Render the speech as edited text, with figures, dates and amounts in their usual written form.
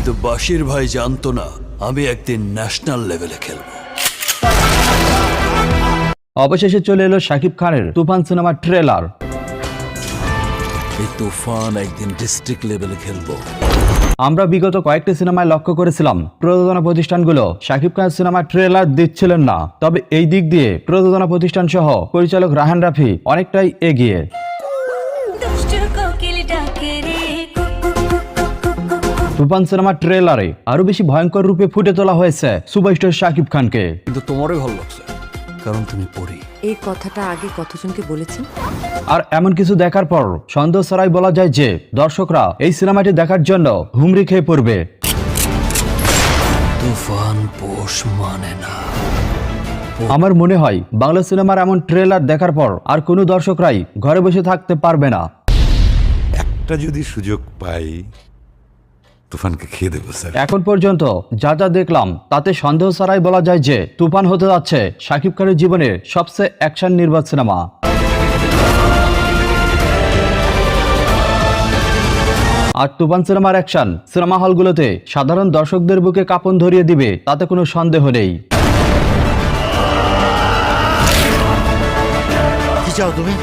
কিন্তু বাশির ভাই জানতো না আমি একদিন ন্যাশনাল লেভেলে খেলবো। অবশেষে চলে এলো শাকিব খানের তুফান সিনেমার ট্রেলার। এই তুফান একদিন ডিস্ট্রিক্ট লেভেলে খেলবো। আমরা বিগত কয়েকটি সিনেমায় লক্ষ্য করেছিলাম প্রযোজনা প্রতিষ্ঠানগুলো শাকিব খানের সিনেমার ট্রেলার দিচ্ছিলেন না, তবে এই দিক দিয়ে প্রযোজনা প্রতিষ্ঠান সহ পরিচালক রাহান রাফি অনেকটাই এগিয়ে। তুফান সিনেমার ট্রেলারে আরো বেশি ভয়ঙ্কর রূপে ফুটে তোলা হয়েছে সুপারস্টার শাকিব খানকে। কিন্তু তোমারই ভালো লাগছে কারণ তুমি পড়ি। এই কথাটা আগে কতজনকে বলেছেন? আর এমন কিছু দেখার পর সন্দেহ ছাড়াই বলা যায় যে দর্শকরা এই সিনেমাটি দেখার জন্য হুমড়ি খেয়ে পড়বে। তুফান পোষ মানে না। আমার মনে হয় বাংলা সিনেমার এমন ট্রেলার দেখার পর আর কোনো দর্শকরাই ঘরে বসে থাকতে পারবে না। একটা যদি সুযোগ পাই তুফানকে খেয়ে দেবো স্যার। এখন পর্যন্ত যা যা দেখলাম তাতে সন্দেহ ছাড়াই বলা যায় যে তুফান হতে যাচ্ছে শাকিব খানের জীবনের সবচেয়ে অ্যাকশন নির্ভর সিনেমা। আর তুফান সিনেমার অ্যাকশন সিনেমা হলগুলোতে সাধারণ দর্শকদের বুকে কাঁপন ধরিয়ে দিবে তাতে কোনো সন্দেহ নেই। কি চাও তুমি?